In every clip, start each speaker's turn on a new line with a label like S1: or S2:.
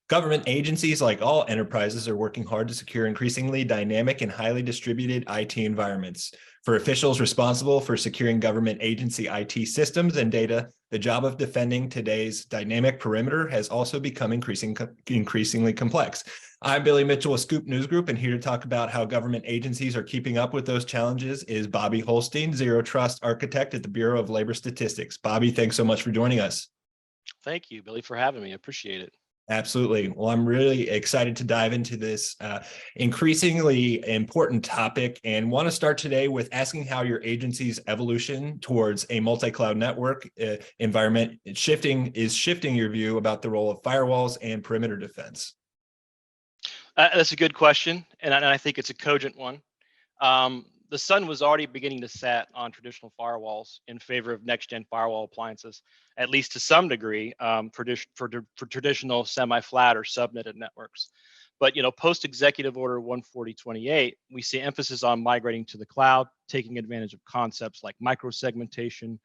S1: Government agencies, like all enterprises, are working hard to secure increasingly dynamic and highly distributed IT environments. For officials responsible for securing government agency IT systems and data, the job of defending today's dynamic perimeter has also become increasingly complex. I'm Billy Mitchell with Scoop News Group, and here to talk about how government agencies are keeping up with those challenges is Bobby Holstein, Zero Trust Architect at the Bureau of Labor Statistics. Bobby, thanks so much for joining us.
S2: Thank you, Billy, for having me. I appreciate it.
S1: Absolutely. Well, I'm really excited to dive into this increasingly important topic, and want to start today with asking how your agency's evolution towards a multi-cloud network environment is shifting your view about the role of firewalls and perimeter defense.
S2: That's a good question, and I think it's a cogent one. The sun was already beginning to set on traditional firewalls in favor of next-gen firewall appliances, at least to some degree, for traditional semi-flat or subnetted networks. But post Executive Order 140/28, we see emphasis on migrating to the cloud, taking advantage of concepts like microsegmentation,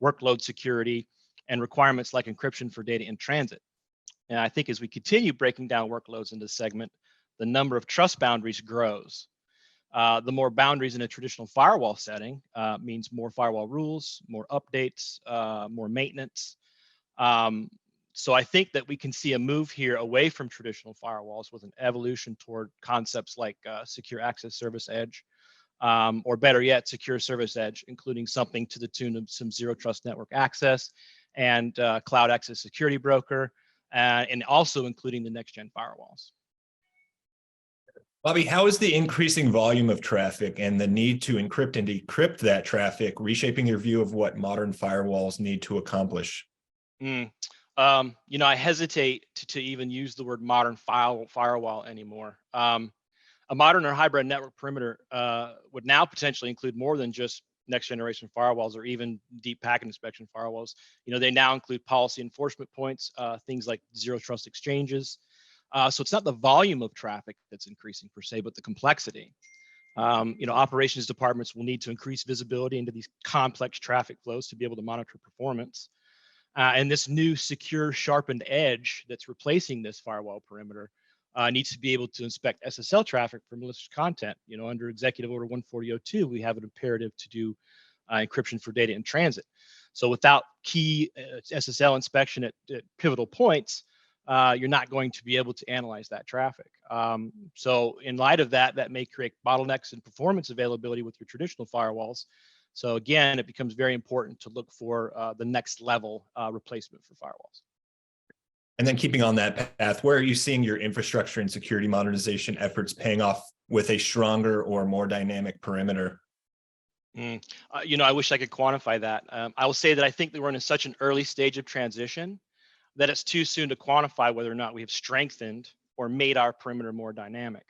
S2: workload security, and requirements like encryption for data in transit. And I think as we continue breaking down workloads into segment, the number of trust boundaries grows. The more boundaries in a traditional firewall setting means more firewall rules, more updates, more maintenance. So I think that we can see a move here away from traditional firewalls with an evolution toward concepts like secure access service edge, or better yet, secure service edge, including something to the tune of some zero trust network access and cloud access security broker, and also including the next gen firewalls.
S1: Bobby, how is the increasing volume of traffic and the need to encrypt and decrypt that traffic reshaping your view of what modern firewalls need to accomplish?
S2: I hesitate to even use the word modern firewall anymore. A modern or hybrid network perimeter would now potentially include more than just next generation firewalls or even deep packet inspection firewalls. They now include policy enforcement points, things like zero trust exchanges. So it's not the volume of traffic that's increasing per se, but the complexity. Operations departments will need to increase visibility into these complex traffic flows to be able to monitor performance. And this new secure sharpened edge that's replacing this firewall perimeter needs to be able to inspect SSL traffic for malicious content. Under Executive Order 140/02, we have an imperative to do encryption for data in transit. So without key SSL inspection at pivotal points, you're not going to be able to analyze that traffic. So in light of that, that may create bottlenecks in performance availability with your traditional firewalls. So again, it becomes very important to look for the next level replacement for firewalls.
S1: And then keeping on that path, where are you seeing your infrastructure and security modernization efforts paying off with a stronger or more dynamic perimeter?
S2: I wish I could quantify that. I will say that I think that we're in such an early stage of transition that it's too soon to quantify whether or not we have strengthened or made our perimeter more dynamic.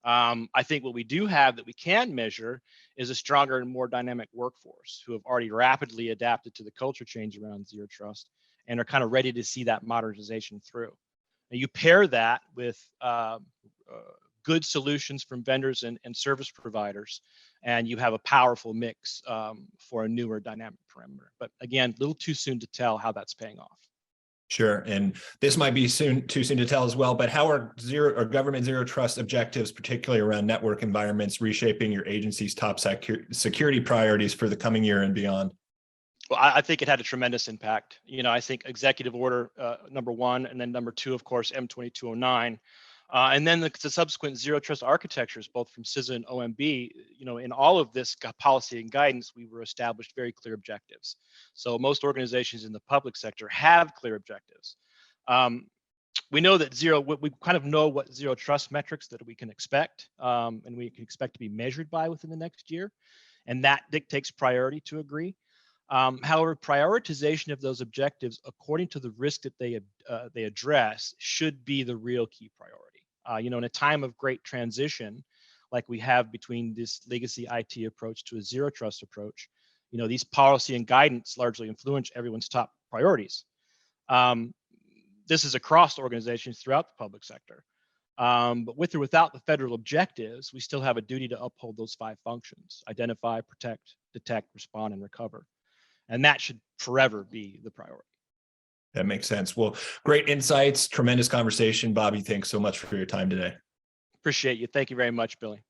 S2: I think what we do have that we can measure is a stronger and more dynamic workforce who have already rapidly adapted to the culture change around zero trust and are kind of ready to see that modernization through. And you pair that with good solutions from vendors and service providers, and you have a powerful mix for a newer dynamic perimeter. But again, a little too soon to tell how that's paying off.
S1: Sure. And this might be too soon to tell as well, but how are government zero trust objectives, particularly around network environments, reshaping your agency's top security priorities for the coming year and beyond?
S2: Well, I think it had a tremendous impact. I think Executive Order number 1, and then number 2, of course, M2209. And then the subsequent zero trust architectures, both from CISA and OMB, in all of this policy and guidance, we were established very clear objectives. So most organizations in the public sector have clear objectives. We know that we kind of know what zero trust metrics that we can expect, and we can expect to be measured by within the next year. And that dictates priority to agree. However, prioritization of those objectives according to the risk that they address should be the real key priority. In a time of great transition, like we have between this legacy IT approach to a zero trust approach, these policy and guidance largely influence everyone's top priorities. This is across organizations throughout the public sector. But with or without the federal objectives, we still have a duty to uphold those 5 functions: identify, protect, detect, respond, and recover. And that should forever be the priority.
S1: That makes sense. Well, great insights, tremendous conversation. Bobby, thanks so much for your time today.
S2: Appreciate you. Thank you very much, Billy.